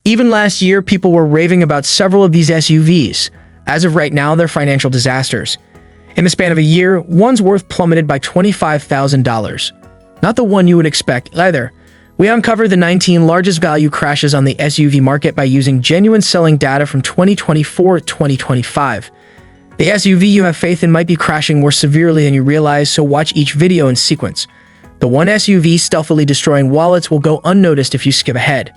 Even last year, people were raving about several of these SUVs. As of right now, they're financial disasters. In the span of a year, one's worth plummeted by $25,000. Not the one you would expect either. We uncovered the 19 largest value crashes on the SUV market by using genuine selling data from 2024 to 2025. The SUV you have faith in might be crashing more severely than you realize, so watch each video in sequence. The one SUV stealthily destroying wallets will go unnoticed if you skip ahead.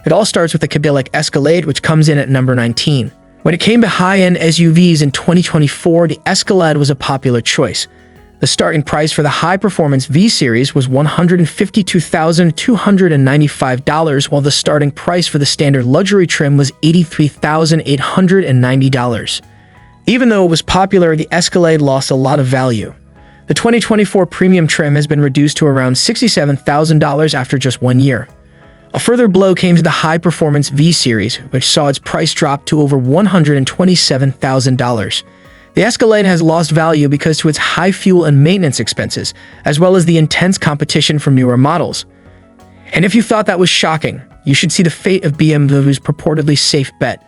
It all starts with the Cadillac Escalade, which comes in at number 19. When it came to high-end SUVs in 2024, the Escalade was a popular choice. The starting price for the high-performance V-Series was $152,295, while the starting price for the standard luxury trim was $83,890. Even though it was popular, the Escalade lost a lot of value. The 2024 premium trim has been reduced to around $67,000 after just 1 year. A further blow came to the high-performance V-Series, which saw its price drop to over $127,000. The Escalade has lost value because to its high fuel and maintenance expenses, as well as the intense competition from newer models. And if you thought that was shocking, you should see the fate of BMW's purportedly safe bet.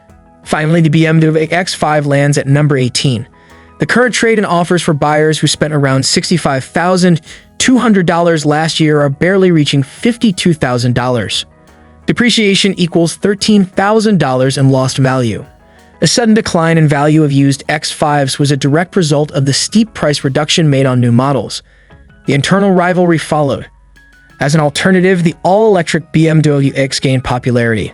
Finally, the BMW X5 lands at number 18. The current trade-in offers for buyers who spent around $65,200 last year are barely reaching $52,000. Depreciation equals $13,000 in lost value. A sudden decline in value of used X5s was a direct result of the steep price reduction made on new models. The internal rivalry followed. As an alternative, the all-electric BMW X gained popularity.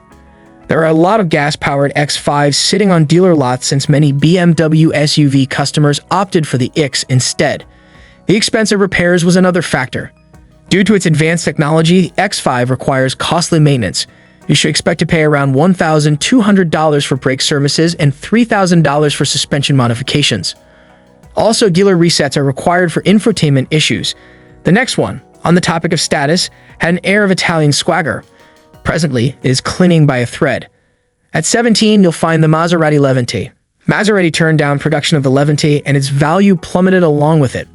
There are a lot of gas-powered X5s sitting on dealer lots since many BMW SUV customers opted for the X instead. The expense of repairs was another factor. Due to its advanced technology, the X5 requires costly maintenance. You should expect to pay around $1,200 for brake services and $3,000 for suspension modifications. Also, dealer resets are required for infotainment issues. The next one, on the topic of status, had an air of Italian swagger. Presently, it is clinging by a thread. At 17, you'll find the Maserati Levante. Maserati turned down production of the Levante and its value plummeted along with it.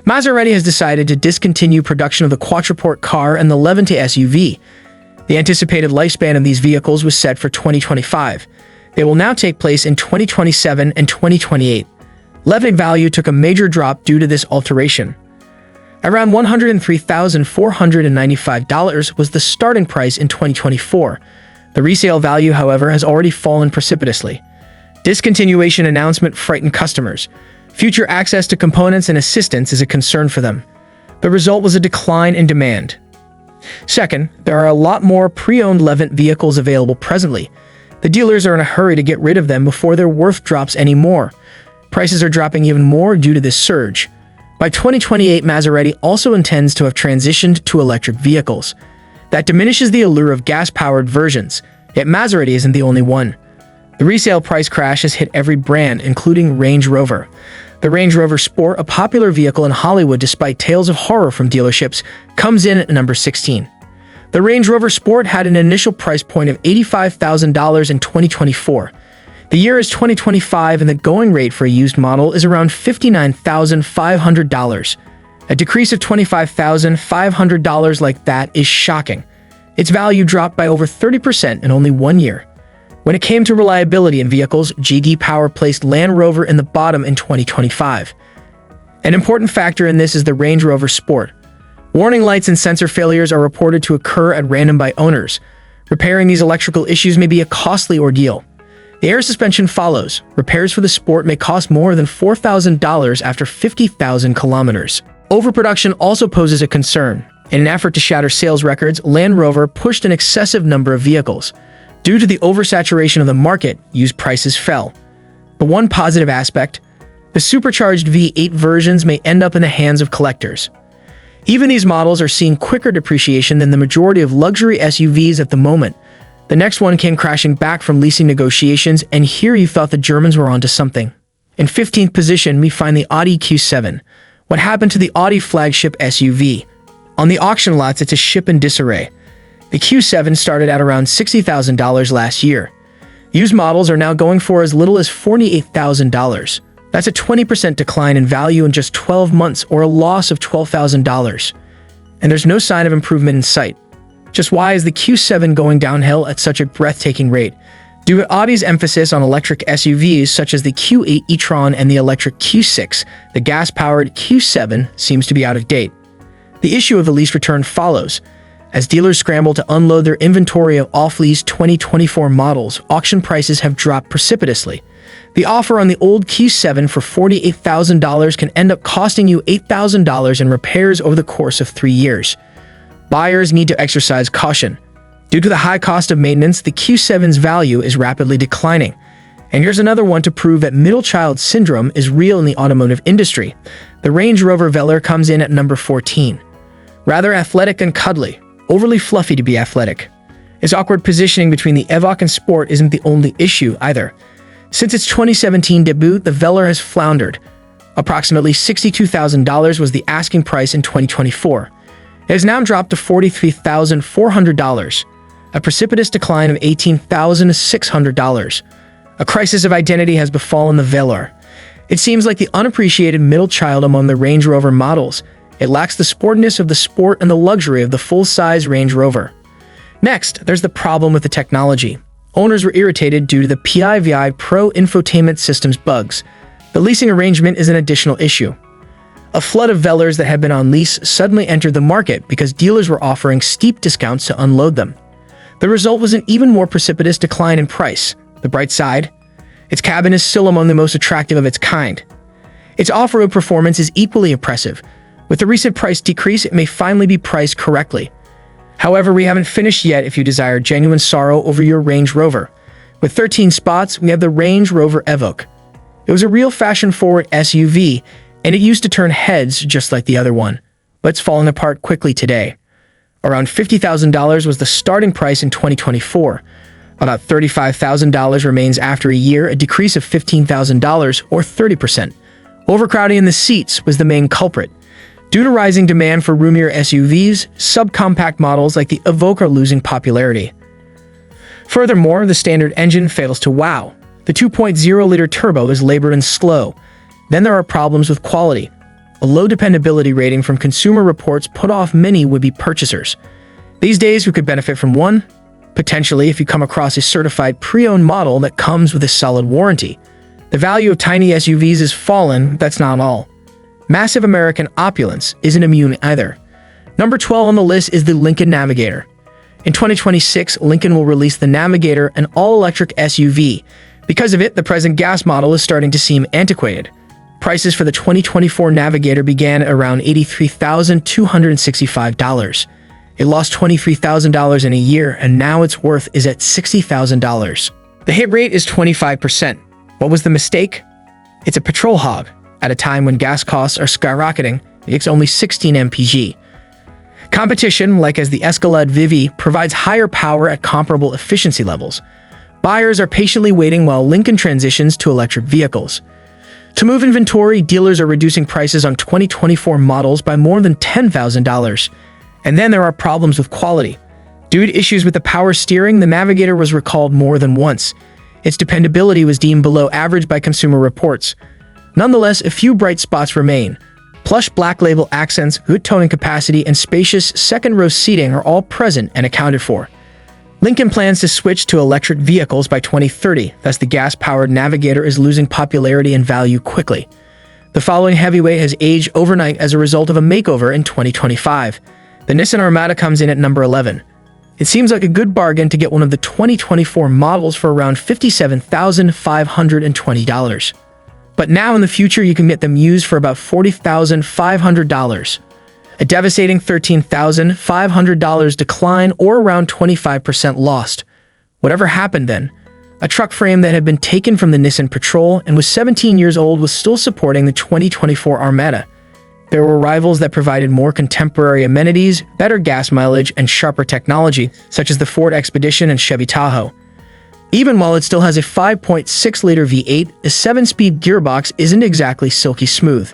Maserati has decided to discontinue production of the quadruport car and the Levante SUV. The anticipated lifespan of these vehicles was set for 2025. They will now take place in 2027 and 2028. Levante value took a major drop due to this alteration. Around $103,495 was the starting price in 2024. The resale value, however, has already fallen precipitously. Discontinuation announcement frightened customers. Future access to components and assistance is a concern for them. The result was a decline in demand. Second, there are a lot more pre-owned Levante vehicles available presently. The dealers are in a hurry to get rid of them before their worth drops any more. Prices are dropping even more due to this surge. By 2028, Maserati also intends to have transitioned to electric vehicles. That diminishes the allure of gas-powered versions, yet Maserati isn't the only one. The resale price crash has hit every brand, including Range Rover. The Range Rover Sport, a popular vehicle in Hollywood despite tales of horror from dealerships, comes in at number 16. The Range Rover Sport had an initial price point of $85,000 in 2024. The year is 2025 and the going rate for a used model is around $59,500. A decrease of $25,500 like that is shocking. Its value dropped by over 30% in only 1 year. When it came to reliability in vehicles, J.D. Power placed Land Rover in the bottom in 2025. An important factor in this is the Range Rover Sport. Warning lights and sensor failures are reported to occur at random by owners. Repairing these electrical issues may be a costly ordeal. The air suspension follows. Repairs for the Sport may cost more than $4,000 after 50,000 kilometers. Overproduction also poses a concern. In an effort to shatter sales records, Land Rover pushed an excessive number of vehicles. Due to the oversaturation of the market, used prices fell. The one positive aspect, the supercharged V8 versions may end up in the hands of collectors. Even these models are seeing quicker depreciation than the majority of luxury SUVs at the moment. The next one came crashing back from leasing negotiations, and here you thought the Germans were onto something. In 15th position, we find the Audi Q7. What happened to the Audi flagship SUV? On the auction lots, it's a ship in disarray. The Q7 started at around $60,000 last year. Used models are now going for as little as $48,000. That's a 20% decline in value in just 12 months or a loss of $12,000. And there's no sign of improvement in sight. Just why is the Q7 going downhill at such a breathtaking rate? Due to Audi's emphasis on electric SUVs such as the Q8 e-tron and the electric Q6, the gas-powered Q7 seems to be out of date. The issue of the lease return follows. As dealers scramble to unload their inventory of off-lease 2024 models, auction prices have dropped precipitously. The offer on the old Q7 for $48,000 can end up costing you $8,000 in repairs over the course of 3 years. Buyers need to exercise caution. Due to the high cost of maintenance, the Q7's value is rapidly declining. And here's another one to prove that middle child syndrome is real in the automotive industry. The Range Rover Velar comes in at number 14. Rather athletic and cuddly, overly fluffy to be athletic. Its awkward positioning between the Evoque and Sport isn't the only issue either. Since its 2017 debut, the Velar has floundered. Approximately $62,000 was the asking price in 2024. It has now dropped to $43,400. A precipitous decline of $18,600. A crisis of identity has befallen the Velar. It seems like the unappreciated middle child among the Range Rover models. It lacks the sportiness of the Sport and the luxury of the full-size Range Rover. Next, there's the problem with the technology. Owners were irritated due to the PIVI Pro infotainment system's bugs. The leasing arrangement is an additional issue. A flood of Velars that had been on lease suddenly entered the market because dealers were offering steep discounts to unload them. The result was an even more precipitous decline in price. The bright side? Its cabin is still among the most attractive of its kind. Its off-road performance is equally impressive. With the recent price decrease, it may finally be priced correctly. However, we haven't finished yet if you desire genuine sorrow over your Range Rover. With 13 spots, we have the Range Rover Evoque. It was a real fashion-forward SUV, and it used to turn heads just like the other one, but it's fallen apart quickly today. Around $50,000 was the starting price in 2024. About $35,000 remains after a year, a decrease of $15,000 or 30%. Overcrowding in the seats was the main culprit. Due to rising demand for roomier SUVs, subcompact models like the Evoque are losing popularity. Furthermore, the standard engine fails to wow. The 2.0-liter turbo is labored and slow. Then there are problems with quality. A low dependability rating from Consumer Reports put off many would-be purchasers. These days, we could benefit from one, potentially if you come across a certified pre-owned model that comes with a solid warranty. The value of tiny SUVs has fallen, that's not all. Massive American opulence isn't immune either. Number 12 on the list is the Lincoln Navigator. In 2026, Lincoln will release the Navigator, an all-electric SUV. Because of it, the present gas model is starting to seem antiquated. Prices for the 2024 Navigator began at around $83,265. It lost $23,000 in a year, and now its worth is at $60,000. The hit rate is 25%. What was the mistake? It's a petrol hog. At a time when gas costs are skyrocketing, it's only 16 mpg. Competition, like as the Escalade Vivi, provides higher power at comparable efficiency levels. Buyers are patiently waiting while Lincoln transitions to electric vehicles. To move inventory, dealers are reducing prices on 2024 models by more than $10,000. And then there are problems with quality. Due to issues with the power steering, the Navigator was recalled more than once. Its dependability was deemed below average by Consumer Reports. Nonetheless, a few bright spots remain. Plush black label accents, good towing capacity, and spacious second-row seating are all present and accounted for. Lincoln plans to switch to electric vehicles by 2030, thus the gas-powered Navigator is losing popularity and value quickly. The following heavyweight has aged overnight as a result of a makeover in 2025. The Nissan Armada comes in at number 11. It seems like a good bargain to get one of the 2024 models for around $57,520. But now in the future, you can get them used for about $40,500. A devastating $13,500 decline or around 25% lost. Whatever happened then? A truck frame that had been taken from the Nissan Patrol and was 17 years old was still supporting the 2024 Armada. There were rivals that provided more contemporary amenities, better gas mileage, and sharper technology, such as the Ford Expedition and Chevy Tahoe. Even while it still has a 5.6-liter V8, a 7-speed gearbox isn't exactly silky smooth.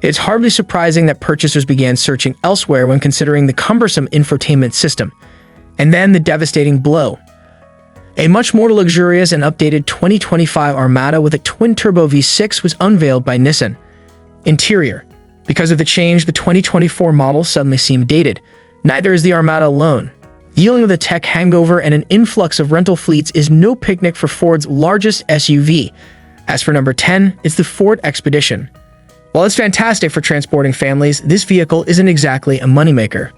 It's hardly surprising that purchasers began searching elsewhere when considering the cumbersome infotainment system. And then the devastating blow. A much more luxurious and updated 2025 Armada with a twin-turbo V6 was unveiled by Nissan. Interior. Because of the change, the 2024 model suddenly seemed dated. Neither is the Armada alone. Dealing with a tech hangover and an influx of rental fleets is no picnic for Ford's largest SUV. As for number 10, it's the Ford Expedition. While it's fantastic for transporting families, this vehicle isn't exactly a moneymaker.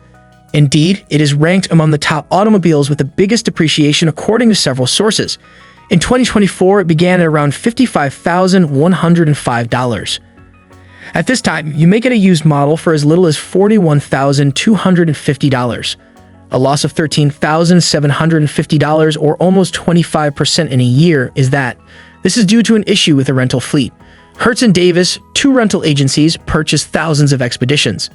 Indeed, it is ranked among the top automobiles with the biggest depreciation according to several sources. In 2024, it began at around $55,105. At this time, you may get a used model for as little as $41,250. A loss of $13,750 or almost 25% in a year is that. This is due to an issue with the rental fleet. Hertz and Davis, two rental agencies, purchase thousands of Expeditions.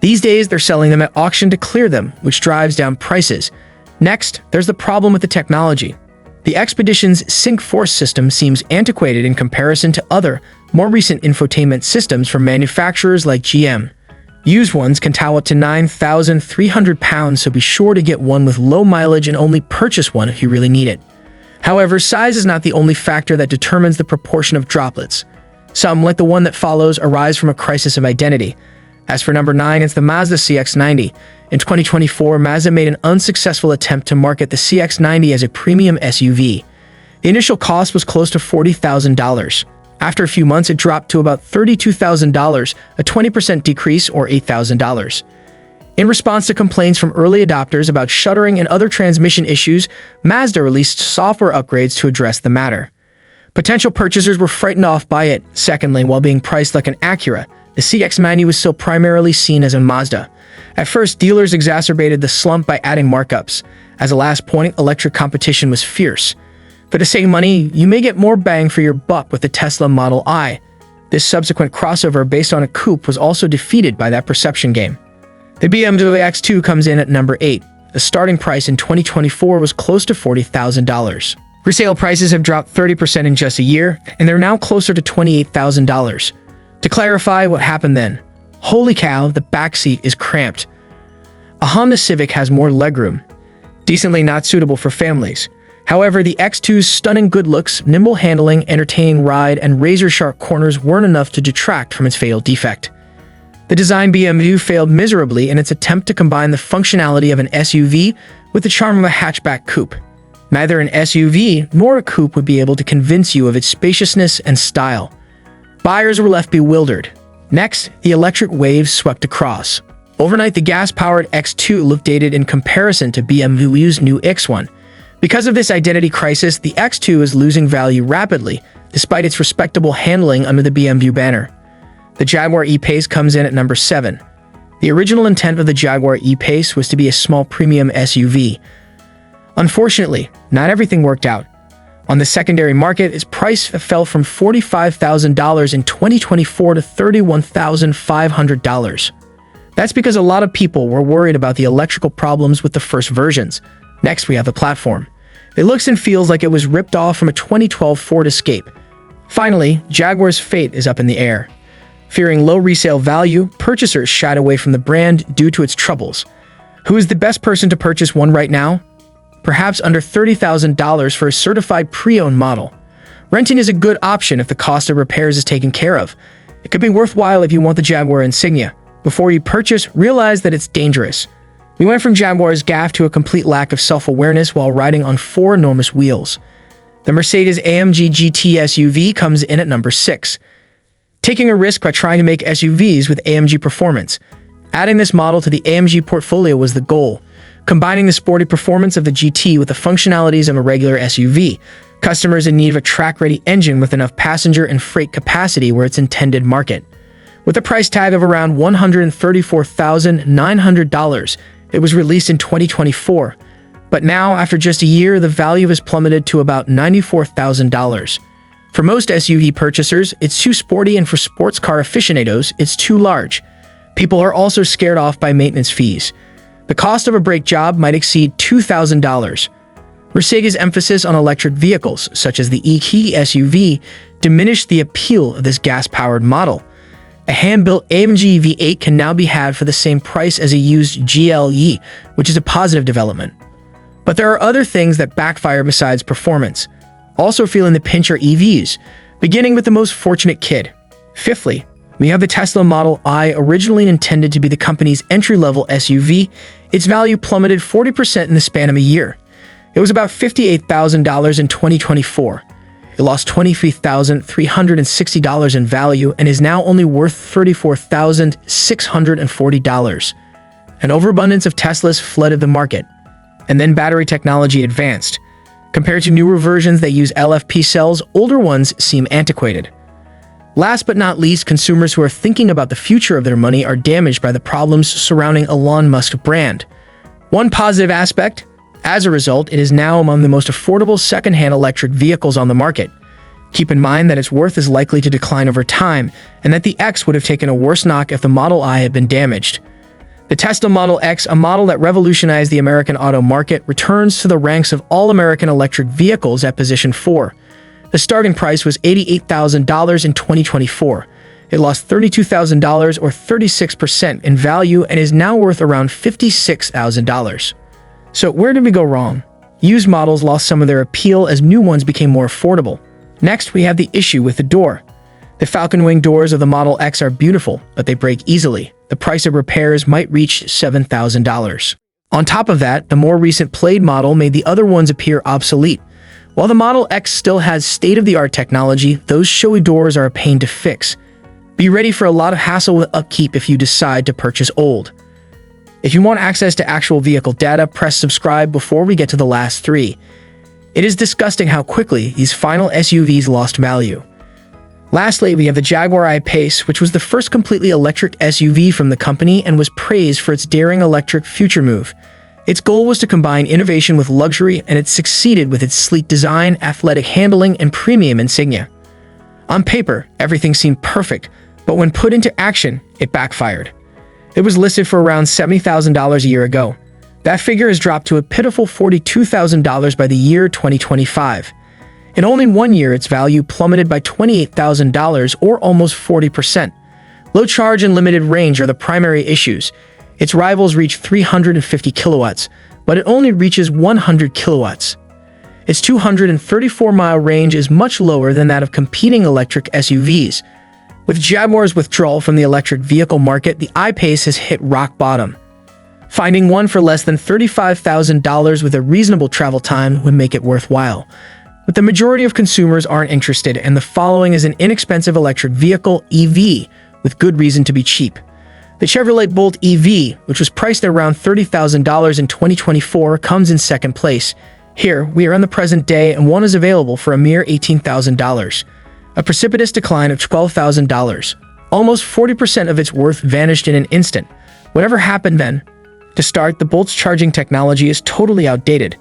These days, they're selling them at auction to clear them, which drives down prices. Next, there's the problem with the technology. The Expedition's Sync Force system seems antiquated in comparison to other, more recent infotainment systems from manufacturers like GM. Used ones can tow up to 9,300 pounds, so be sure to get one with low mileage and only purchase one if you really need it. However, size is not the only factor that determines the proportion of droplets. Some, like the one that follows, arise from a crisis of identity. As for number 9, it's the Mazda CX-90. In 2024, Mazda made an unsuccessful attempt to market the CX-90 as a premium SUV. The initial cost was close to $40,000. After a few months, it dropped to about $32,000, a 20% decrease or $8,000. In response to complaints from early adopters about shuttering and other transmission issues, Mazda released software upgrades to address the matter. Potential purchasers were frightened off by it. Secondly, while being priced like an Acura, the CX-90 was still primarily seen as a Mazda. At first, dealers exacerbated the slump by adding markups. As a last point, electric competition was fierce. For the same money, you may get more bang for your buck with the Tesla Model I. This subsequent crossover based on a coupe was also defeated by that perception game. The BMW X2 comes in at number 8. The starting price in 2024 was close to $40,000. Resale prices have dropped 30% in just a year, and they're now closer to $28,000. To clarify what happened then, holy cow, the backseat is cramped. A Honda Civic has more legroom, decently not suitable for families. However, the X2's stunning good looks, nimble handling, entertaining ride, and razor-sharp corners weren't enough to detract from its fatal defect. The design BMW failed miserably in its attempt to combine the functionality of an SUV with the charm of a hatchback coupe. Neither an SUV nor a coupe would be able to convince you of its spaciousness and style. Buyers were left bewildered. Next, the electric waves swept across. Overnight, the gas-powered X2 looked dated in comparison to BMW's new X1. Because of this identity crisis, the X2 is losing value rapidly, despite its respectable handling under the BMW banner. The Jaguar E-Pace comes in at number 7. The original intent of the Jaguar E-Pace was to be a small premium SUV. Unfortunately, not everything worked out. On the secondary market, its price fell from $45,000 in 2024 to $31,500. That's because a lot of people were worried about the electrical problems with the first versions. Next, we have the platform. It looks and feels like it was ripped off from a 2012 Ford Escape. Finally, Jaguar's fate is up in the air. Fearing low resale value, purchasers shied away from the brand due to its troubles. Who is the best person to purchase one right now? Perhaps under $30,000 for a certified pre-owned model. Renting is a good option if the cost of repairs is taken care of. It could be worthwhile if you want the Jaguar insignia. Before you purchase, realize that it's dangerous. We went from Jaguar's gaffe to a complete lack of self-awareness while riding on 4 enormous wheels. The Mercedes-AMG GT SUV comes in at number 6. Taking a risk by trying to make SUVs with AMG performance. Adding this model to the AMG portfolio was the goal. Combining the sporty performance of the GT with the functionalities of a regular SUV, customers in need of a track-ready engine with enough passenger and freight capacity were its intended market. With a price tag of around $134,900, it was released in 2024. But now, after just a year, the value has plummeted to about $94,000. For most SUV purchasers, it's too sporty, and for sports car aficionados, it's too large. People are also scared off by maintenance fees. The cost of a brake job might exceed $2,000. Mercedes' emphasis on electric vehicles, such as the E-Key SUV, diminished the appeal of this gas-powered model. A hand-built AMG V8 can now be had for the same price as a used GLE, which is a positive development. But there are other things that backfire besides performance. Also feeling the pinch are EVs, beginning with the most fortunate kid. Fifthly, We have the Tesla Model I, originally intended to be the company's entry-level SUV. Its value plummeted 40% in the span of a year. It was about $58,000 in 2024. It lost $23,360 in value and is now only worth $34,640. An overabundance of Teslas flooded the market, and then battery technology advanced. Compared to newer versions that use LFP cells, older ones seem antiquated. Last but not least, consumers who are thinking about the future of their money are damaged by the problems surrounding Elon Musk's brand. One positive aspect: as a result, it is now among the most affordable second-hand electric vehicles on the market. Keep in mind that its worth is likely to decline over time, and that the X would have taken a worse knock if the Model I had been damaged. The Tesla Model X, a model that revolutionized the American auto market, returns to the ranks of all-American electric vehicles at position 4. The starting price was $88,000 in 2024. It lost $32,000 or 36% in value and is now worth around $56,000. So where did we go wrong? Used models lost some of their appeal as new ones became more affordable. Next, we have the issue with the door. The Falcon Wing doors of the Model X are beautiful, but they break easily. The price of repairs might reach $7,000. On top of that, the more recent Plaid model made the other ones appear obsolete. While the Model X still has state-of-the-art technology, those showy doors are a pain to fix. Be ready for a lot of hassle with upkeep if you decide to purchase old. If you want access to actual vehicle data, press subscribe before we get to the last 3. It is disgusting how quickly these final SUVs lost value. Lastly, we have the Jaguar I-Pace, which was the first completely electric SUV from the company and was praised for its daring electric future move. Its goal was to combine innovation with luxury, and it succeeded with its sleek design, athletic handling, and premium insignia. On paper, everything seemed perfect, but when put into action, it backfired. It was listed for around $70,000 a year ago. That figure has dropped to a pitiful $42,000 by the year 2025. In only 1 year, its value plummeted by $28,000 or almost 40%. Low charge and limited range are the primary issues. Its rivals reach 350 kilowatts, but it only reaches 100 kilowatts. Its 234-mile range is much lower than that of competing electric SUVs. With Jaguar's withdrawal from the electric vehicle market, the I-Pace has hit rock bottom. Finding one for less than $35,000 with a reasonable travel time would make it worthwhile. But the majority of consumers aren't interested, and the following is an inexpensive electric vehicle, EV, with good reason to be cheap. The Chevrolet Bolt EV, which was priced at around $30,000 in 2024, comes in second place. Here, we are in the present day, and one is available for a mere $18,000. A precipitous decline of $12,000. Almost 40% of its worth vanished in an instant. Whatever happened then? To start, the Bolt's charging technology is totally outdated.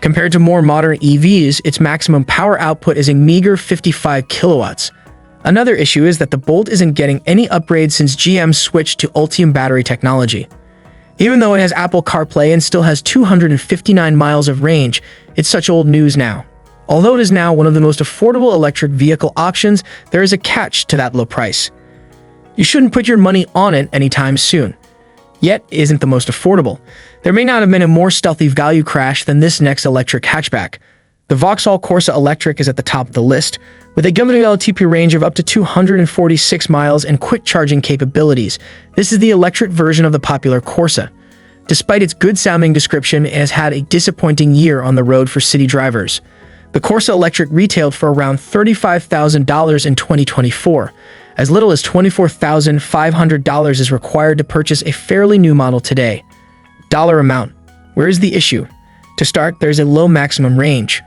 Compared to more modern EVs, its maximum power output is a meager 55 kilowatts. Another issue is that the Bolt isn't getting any upgrades since GM switched to Ultium battery technology. Even though it has Apple CarPlay and still has 259 miles of range, it's such old news now. Although it is now one of the most affordable electric vehicle options, there is a catch to that low price. You shouldn't put your money on it anytime soon. Yet, it isn't the most affordable. There may not have been a more stealthy value crash than this next electric hatchback. The Vauxhall Corsa Electric is at the top of the list, with a given LTP range of up to 246 miles and quick charging capabilities. This is the electric version of the popular Corsa. Despite its good-sounding description, it has had a disappointing year on the road for city drivers. The Corsa Electric retailed for around $35,000 in 2024. As little as $24,500 is required to purchase a fairly new model today. Dollar amount. Where is the issue? To start, there's a low maximum range.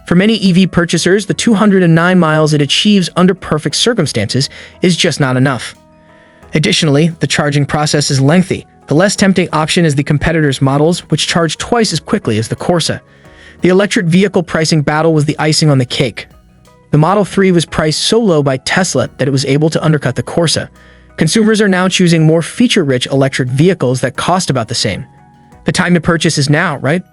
For many EV purchasers, the 209 miles it achieves under perfect circumstances is just not enough. Additionally, the charging process is lengthy. The less tempting option is the competitors' models, which charge twice as quickly as the Corsa. The electric vehicle pricing battle was the icing on the cake. The Model 3 was priced so low by Tesla that it was able to undercut the Corsa. Consumers are now choosing more feature-rich electric vehicles that cost about the same. The time to purchase is now, right?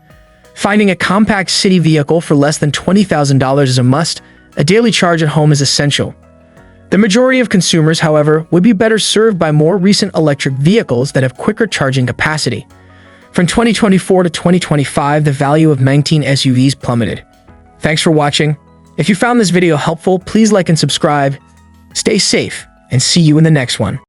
Finding a compact city vehicle for less than $20,000 is a must. A daily charge at home is essential. The majority of consumers, however, would be better served by more recent electric vehicles that have quicker charging capacity. From 2024 to 2025, the value of 19 SUVs plummeted. Thanks for watching. If you found this video helpful, please like and subscribe. Stay safe and see you in the next one.